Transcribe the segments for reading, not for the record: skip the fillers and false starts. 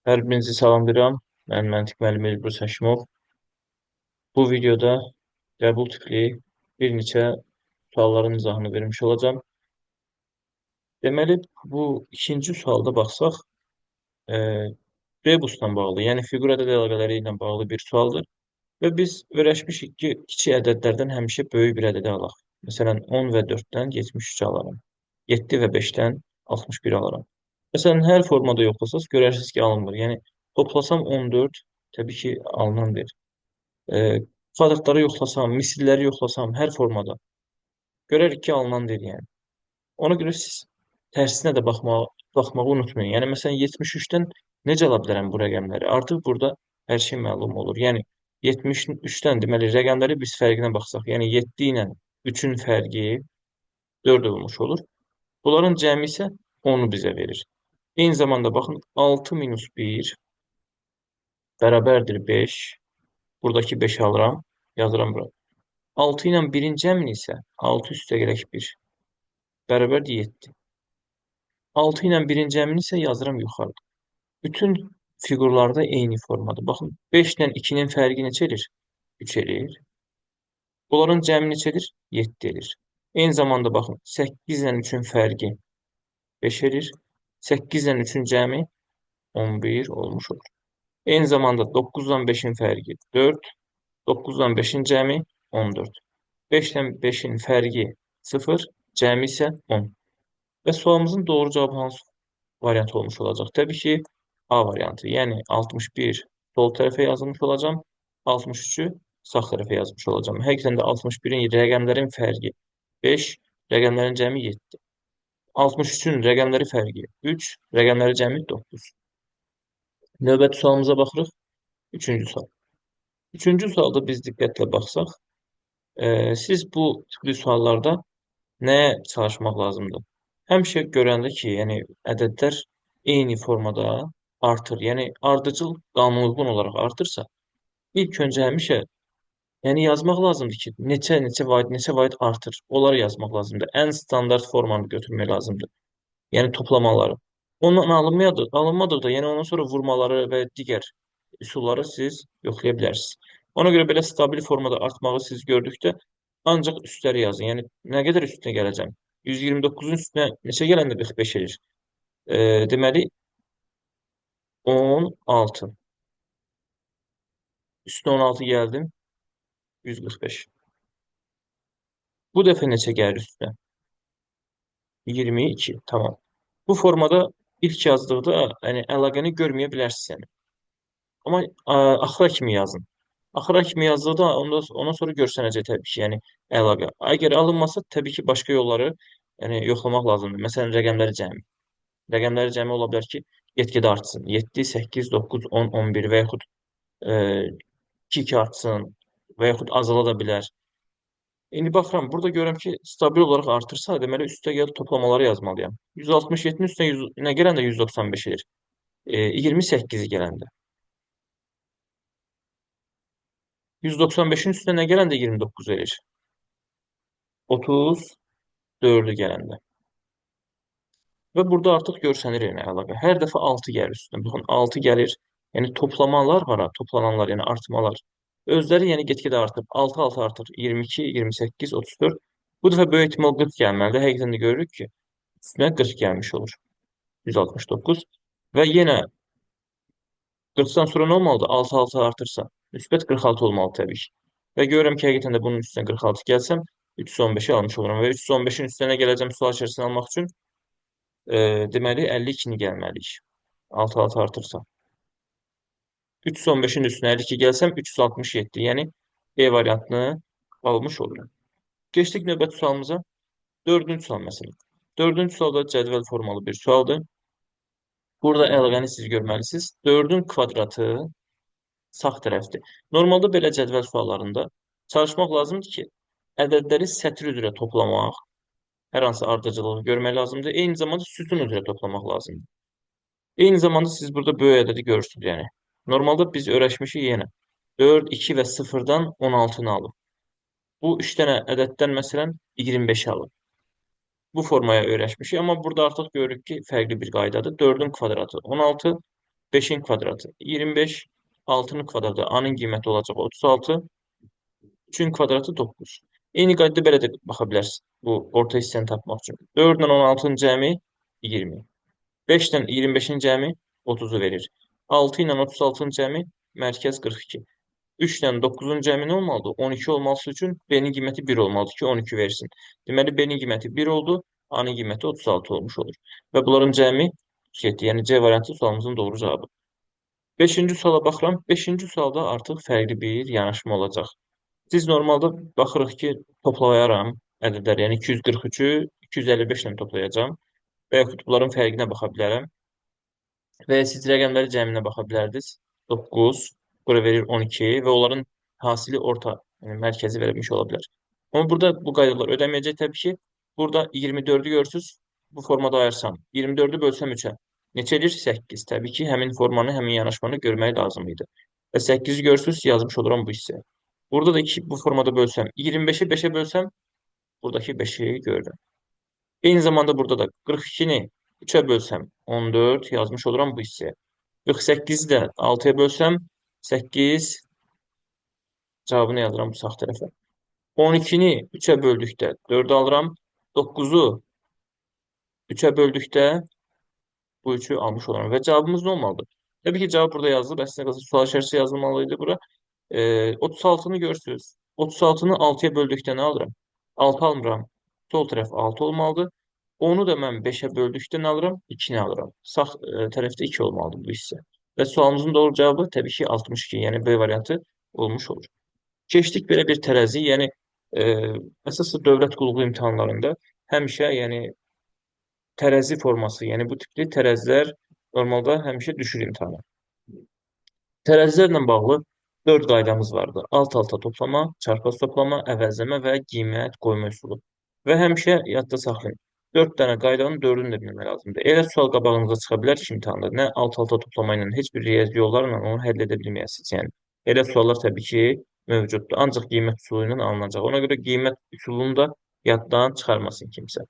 Hər birinizi salamlayıram. Mən məntiq müəllimi Elbrus Həşimov. Bu videoda qəbul tipli bir neçə sualların izahını vermiş olacağam. Deməli, bu ikinci sualda baxsaq, e, rebusla bağlı, yəni fiqur ədəd əlaqələri ilə bağlı bir sualdır. Və biz öyrəşmişik ki, kiçik ədədlərdən həmişə böyük bir ədədi alaq. Məsələn, 10 və 4-dən 73 alaram. 7 və 5-dən 61 alaram. Məsələn, hər formada yoxlasanız görərsiniz ki, alınmır. Yəni, toplasam 14, təbii ki, alınan deyil. E, Kvadratları yoxlasam, misilləri yoxlasam hər formada görərik ki, alınan deyil yəni. Ona görə siz tərsinə də baxmağı unutmayın. Yəni məsələn 73-dən necə ala bilərəm bu rəqəmləri? Artıq burada hər şey məlum olur. Yəni 73-dən deməli rəqəmləri biz fərqinə baxsaq, yəni 7 ilə 3-ün fərqi 4 olmuş olur. Bunların cəmi isə 10-u bizə verir. Eyni zamanda baxın 6 minus 1 bərabərdir 5. Buradakı 5 alıram, yazıram bura. 6 ilə 1-in cəmini isə 6 üstə gələk 1 bərabərdir 7. 6 ilə 1-in cəmini isə yazıram yuxarıda. Bütün fiqurlarda eyni formadır. Baxın, 5 ilə 2-nin fərqi neçə edir? 3 eləyir. Bunların cəmi neçə edir? 7 edir. Eyni zamanda baxın, 8 ilə 3-ün fərqi 5 edir. 8 ilə 3-ün cəmi 11 olmuş olur. Eyni zamanda 9 ilə 5-in fərqi 4. 9 ilə 5-in cəmi 14. 5 ilə 5-in fərqi 0, cəmi isə 10. Və sualımızın doğru cavabı hansı variant olmuş olacaq? Təbii ki, A variantı. Yəni 61 sol tərəfə yazılmış olacam, 63-ü sağ tərəfə yazmış olacam. Həqiqətən də 61-in rəqəmlərin fərqi 5, rəqəmlərin cəmi 7. 63-ün rəqəmləri fərqi 3, rəqəmləri cəmi 9. Növbəti sualımıza baxırıq. Üçüncü sual. Üçüncü sualda biz diqqətlə baxsaq, siz bu tipli suallarda nəyə çalışmaq lazımdır? Həmişə görəndə ki, yəni ədədlər eyni formada artır, yəni ardıcıl qanunauyğun olaraq artırsa, ilk öncə həmişə yəni yazmaq lazımdır ki, neçə vaid artır. Onları yazmaq lazımdır. Ən standart formanı götürmək lazımdır. Yəni toplamaları. Ondan alınmadıqda, yəni ondan sonra vurmaları və digər üsulları siz yoxlaya bilərsiniz. Ona görə belə stabil formada artmağı siz gördükdə ancaq üstləri yazın. Yəni nə qədər üstünə gələcəm? 129-un üstünə neçə gələndə 45 edir? Deməli 16. Üstünə 16 gəldim, 145. Bu dəfə neçə gəlir üstünə? 22. Tamam. Bu formada ilk yazdıqda yəni əlaqəni görməyə bilərsiniz yəni. Amma axıra kimi yazın. Axıra kimi yazdıqda ondan sonra görsənəcək təbii ki, yəni əlaqə. Əgər alınmasa təbii ki, başqa yolları yəni yoxlamaq lazımdır. Məsələn, rəqəmləri cəmi. Rəqəmləri cəmi ola bilər ki, get-gedə artsın. 7, 8, 9, 10, 11 və yaxud e, 2 artsın və yaxud azala da bilər. İndi baxıram, burada görürəm ki, stabil olaraq artırsa, deməli üstə gəlib toplamaları yazmalıyam. 167-nin üstünə 100, nə gələndə 195 edir? 28-i gələndə. 195-in üstünə nə gələndə 29 verir? 34-ü gələndə. Və burada artıq görsənir yəni əlaqə. Hər dəfə 6 gəlir üstünə. Baxın 6 gəlir. Yəni toplamalar var ha, toplananlar, yəni artmalar. Özləri yəni get-gedə artır. 6 6 artır. 22, 28, 34. Bu dəfə böyük ehtimal 40 gəlməlidir. Həqiqətən də görürük ki, üstünə 40 gəlmiş olur. 169. Və yenə 40-dan sonra nə olmalıdır? 6 6 artırsa. Müsbət 46 olmalı təbii ki. Və görürəm ki, həqiqətən də bunun üstünə 46 gəlsəm, 315-i almış olurum. Və 315-in üstünə gələcəm sual içərisində almaq üçün. Deməli 52-ni gəlməliyik. 6 6 artırsa. 315-in üstünə 52 gəlsəm 367. Yəni B variantını almış olurum. Keçdik növbəti sualımıza. Dördüncü sual məsələn. Dördüncü sualda cədvəl formalı bir sualdır. Burada əlaqəni siz görməlisiniz. 4-ün kvadratı sağ tərəfdir. Normalda belə cədvəl suallarında çalışmaq lazımdır ki, ədədləri sətr üzrə toplamaq, hər hansı ardıcılığı görmək lazımdır. Eyni zamanda sütun üzrə toplamaq lazımdır. Eyni zamanda siz burada böyük ədədi görürsünüz yəni. Normalda biz öyrəşmişik yenə. 4, 2 və 0-dan 16-nı alıb. Bu 3 dənə ədəddən məsələn 25 alıb. Bu formaya öyrəşmişik, amma burada artıq görürük ki, fərqli bir qaydadır. 4-ün kvadratı 16, 5'in kvadratı 25. 6'nın kvadratı A-nın qiyməti olacaq 36. 3'ün kvadratı 9. Eyni qaydada belə də baxa bilərsən. Bu orta hissəni tapmaq üçün. 4 ilə 16'nın cəmi 20. 5 ilə 25'in cəmi 30'u verir. 6 ilə 36'nın cəmi mərkəz 42. 3 ilə 9'un cəmi nə olmalıdır? 12 olması üçün B-nin qiyməti 1 olmalıdır ki, 12 versin. Deməli, B-nin qiyməti 1 oldu, A-nın qiyməti 36 olmuş olur. Və bunların cəmi 37. Yəni C variantı sualımızın doğru cavabı. Beşinci suala baxıram. Beşinci sualda artıq fərqli bir yanaşma olacaq. Siz normalda baxırıq ki, toplayaram ədədləri. Yəni 243'ü 255 ilə toplayacağam. Və yaxud bunların fərqinə baxa bilərəm. Və siz rəqəmləri cəminə baxa bilərdiniz. 9, bura verir 12 və onların hasili orta, yəni mərkəzi verilmiş ola bilər. Amma burada bu qaydalar ödəməyəcək təbii ki. Burada 24'ü görürsüz, bu formada ayarsam. 24'ü bölsəm 3'ə. Neçə edir? 8. Təbii ki, həmin formanı, həmin yanaşmanı görmək lazım idi. Və 8'i görürsüz, yazmış oluram bu hissəyə. Burada da 2 bu formada bölsəm, 25'i 5'e bölsəm, buradakı 5'i görürəm. Eyni zamanda burada da 42'ni 3'e bölsəm 14 yazmış oluram bu hissəyə. 48'i də 6'ya bölsəm 8 cavabını yazıram bu sağ tərəfə. 12'ni 3'e böldükdə 4 alıram. 9'u 3'e böldükdə bu 3'ü almış oluram. Və cavabımız nə olmalıdır? Təbii ki, cavab burada yazılıb. Əslində qalsa sual içərisi yazılmalıydı bura. 36'nı görürsünüz. 36'nı 6'ya böldükdə nə alıram? 6 almıram. Sol tərəf 6 olmalıdır. Onu da mən 5'e böldükdə nə alıram? 2'ni alıram. Sağ tərəfdə 2 olmalıdır bu hissə. Və sualımızın doğru cavabı təbii ki 62. Yəni B variantı olmuş olur. Keçdik belə bir tərəzi. Yəni e, əsas dövlət qulluğu imtahanlarında həmişə yəni tərəzi forması, yəni bu tipli tərəzilər normalda həmişə düşür imtahana. Tərəzilərlə bağlı 4 qaydamız vardı. Alt-alta toplama, çarpaz toplama, əvəzləmə və qiymət qoyma üsulu. Və həmişə yadda saxlayın. 4 dənə qaydanın 4'ünü də bilmək lazımdır. Elə sual qabağınıza çıxa bilər ki, imtahanda nə alt-alta toplama ilə, heç bir riyazi yollarla onu həll edə bilməyəsiniz. Yəni elə suallar təbii ki, mövcuddur. Ancaq qiymət üsulu ilə alınacaq. Ona görə qiymət üsulunu da yaddan çıxarmasın kimsə.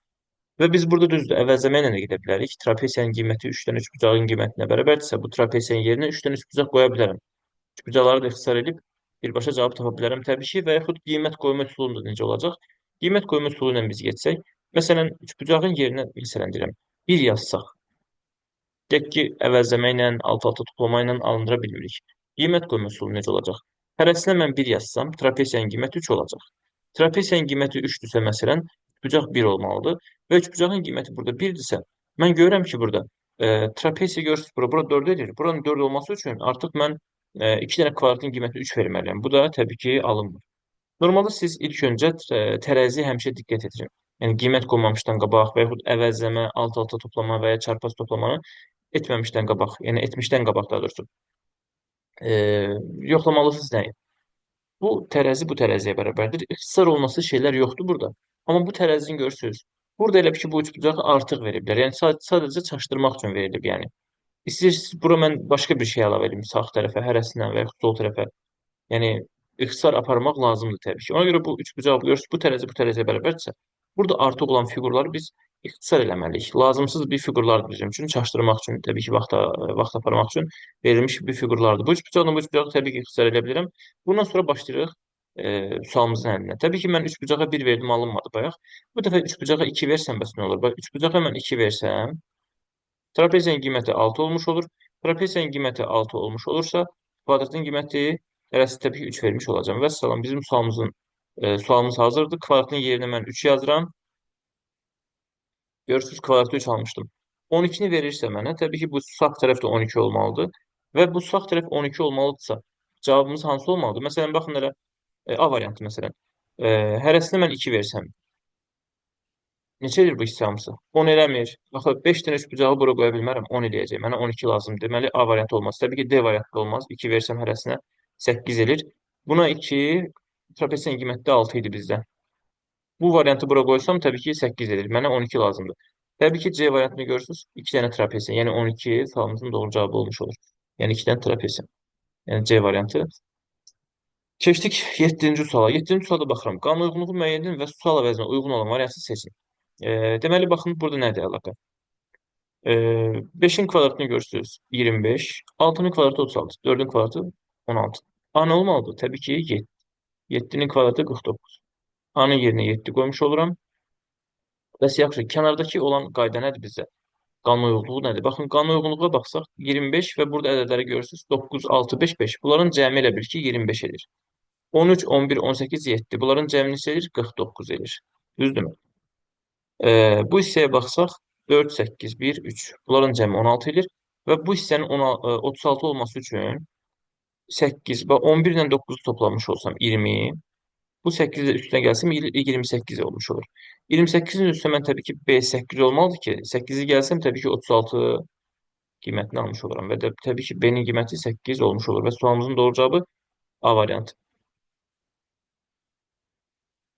Və biz burada düzdür, əvəzləmə ilə də gedə bilərik. Trapesiyanın qiyməti 3'dən 3 bucağın qiymətinə bərabərdirsə, bu trapesiyanın yerinə 3'dən 3 bucaq qoya bilərəm. 3 bucaqları da ixtisar edib birbaşa cavab tapa bilərəm təbii ki, və yaxud qiymət qoyma üsulunda necə olacaq? Qiymət qoyma üsulu ilə biz getsək, məsələn, 3 bucağın yerinə məsələn deyirəm, 1 yazsaq, deyək ki, əvəzləmə ilə, alt-alta toplama ilə alındıra bilmirik. Qiymət qoyma üsulu necə olacaq? Hərəsinə mən 1 yazsam, trapesiyanın qiyməti 3 olacaq. Trapesiyanın qiyməti 3-dürsə, məsələn, bucaq 1 olmalıdır. Və üçbucağın qiyməti burada 1-dirsə, mən görürəm ki, burada trapesiya görürsünüz, bura 4 edir. Buranın 4 olması üçün artıq mən 2 dənə kvadratın qiyməti 3 verməliyəm. Bu da təbii ki, alınmır. Normalda siz ilk öncə tərəziyə həmişə diqqət edirin. Yəni qiymət qoymamışdan qabaq və yaxud əvəzləmə, alt-alta toplama və ya çarpaz toplamanı etməmişdən qabaq, yəni etmişdən qabaq daha doğrusu e, yoxlamalısınız nəyi? Bu tərəziyə bərabərdir. İxtisar olması şeylər yoxdur burada. Amma bu tərəzini görürsünüz. Burada elə bir ki, bu üçbucağı artıq veriblər. Yəni sadəcə çaşdırmaq üçün verilib, yəni. İstəyirsiniz, bura mən başqa bir şey əlavə edeyim sağ tərəfə, hərəsindən və yaxud sol tərəfə. Yəni ixtisar aparmaq lazımdır təbii ki. Ona görə bu üçbucağı görürsünüz, bu tərəziyə bərabərdirsə, burada artıq olan fiqurları biz ixtisar eləməliyik. Lazımsız bir fiqurlardır bizim üçün, çaşdırmaq üçün, təbii ki, vaxt aparmaq üçün verilmiş bir fiqurlardır. Bu üçbucaqla bu üçbucağı təbii ki, ixtisar edə bilirəm. Bundan sonra başlayırıq sualımızın həllinə. Təbii ki, mən üçbucağa 1 verdim, alınmadı bayaq. Bu dəfə üçbucağa 2 versəm bəs nə olur? Bax, üçbucağa mən 2 versəm, trapeziyanın qiyməti 6 olmuş olur. Trapeziyanın qiyməti 6 olmuş olursa, kvadratın qiyməti hərəsi təbii ki, 3 vermiş olacağım. Və salam, bizim sualımız hazırdır. Kvadratın yerinə mən 3 yazıram. Görürsünüz, kvadratı 3 almışdım. 12'ni verirsə mənə, təbii ki, bu sağ tərəf də 12 olmalıdır. Və bu sağ tərəf 12 olmalıdırsa, cavabımız hansı olmalıdır? Məsələn, baxın elə, A variantı məsələn. Hərəsinə mən 2 versəm, neçədir bu hissə hamısı? 10 eləmir. Axı 5 dənə üçbucağı bura qoya bilmərəm, 10 eləyəcək. Mənə 12 lazımdır. Deməli, A variantı olmaz. Təbii ki, D variantı olmaz. 2 versəm hərəsinə 8 elir. Buna 2, trapesiyanın qiyməti də 6 idi bizdə. Bu variantı bura qoysam, təbii ki, 8 edir. Mənə 12 lazımdır. Təbii ki, C variantını görürsünüz. 2 dənə trapesiya. Yəni 12 sualımızın doğru cavabı olmuş olur. Yəni 2 dənə trapesiya. Yəni C variantı. Keçdik 7-ci suala. 7-ci suala baxıram. Qanun uyğunluğu müəyyən edin və sual əvəzinə uyğun olan variantı seçin. Deməli, baxın, burada nədir əlaqə? 5'in kvadratını görürsünüz 25. 6'nın kvadratı 36. 4'ün kvadratı 16. A nə olmalıdır? Təbii ki 7. 7'nin kvadratı 49. A-nın yerinə 7 qoymuş oluram. Bəs yaxşı, kənardakı olan qayda nədir bizə? Qanun uyğunluğu nədir? Baxın, qanun uyğunluğuna baxsaq 25 və burada ədədləri görürsünüz 9, 6, 5, 5. Bunların cəmi elə bil ki 25 edir. 13, 11, 18, 7. Bunların cəmi neçə edir? 49 edir. Düzdürmü? Bu hissəyə baxsaq 4, 8, 1, 3. Bunların cəmi 16 edir. Və bu hissənin 36 olması üçün 8 və 11 ilə 9-u toplamış olsam 20. Bu 8 də üstünə gəlsəm 28 olmuş olur. 28-in üstünə mən təbii ki B8 olmalıdır ki, 8-i gəlsəm təbii ki 36 qiymətini almış oluram. Və də təbii ki B-nin qiyməti 8 olmuş olur. Və sualımızın doğru cavabı A variantı.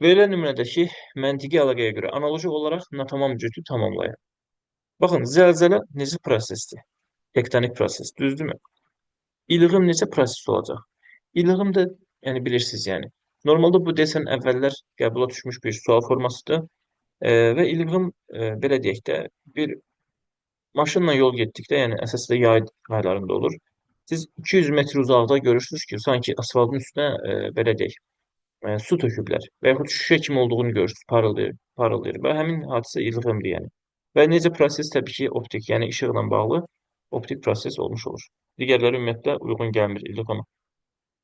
Verilən nümunədəki məntiqi əlaqəyə görə analoji olaraq natamam cütü tamamlayın. Baxın, zəlzələ necə prosesdir? Tektonik proses, düzdürmü? İlğim necə proses olacaq? İlğim da, yəni bilirsiniz, yəni. Normalda bu desən əvvəllər qəbula düşmüş bir sual formasıdır. Və ilğim, belə deyək də, bir maşınla yol getdikdə, yəni əsasda yay aylarında olur. Siz 200 metr uzaqda görürsünüz ki, sanki asfaltın üstünə, belə deyək, su töküblər və yaxud şüşə kimi olduğunu görürsünüz, parıldayır, parıldayır və həmin hadisə ilğimdir, yəni. Və necə proses təbii ki, optik, yəni işıqla bağlı optik proses olmuş olur. Digərləri ümumiyyətlə uyğun gəlmir ilğima.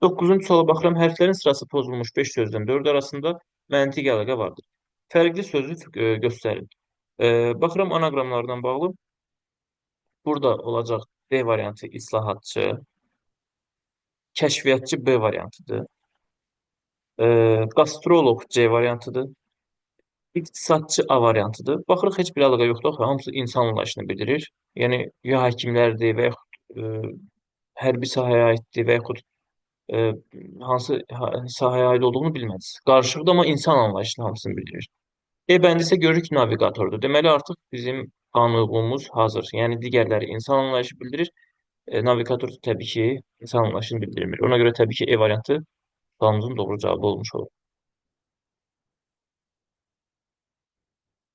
9-cu suala baxıram. Hərflərin sırası pozulmuş 5 sözdən 4 arasında məntiq əlaqə vardır. Fərqli sözlük göstərin. Baxıram anaqramlardan bağlı. Burada olacaq D variantı islahatçı, kəşfiyyatçı B variantıdır. Qastroloq C variantıdır. İqtisadçı A variantıdır. Baxırıq heç bir əlaqə yoxdur. Axı hamısı insan anlayışını bildirir. Yəni ya həkimlərdir və yaxud hərbi sahəyə aiddir və yaxud e, hansı sahəyə aid olduğunu bilməz. Qarışıqdır, amma insan anlayışını hamısını bildirir. E bəndə isə görürük ki, navigatordur. Deməli artıq bizim qanunumuz hazır. Yəni digərləri insan anlayışı bildirir. Navigator təbii ki insan anlayışını bildirmir. Ona görə təbii ki E variantı sualımızın doğru cavabı olmuş olur.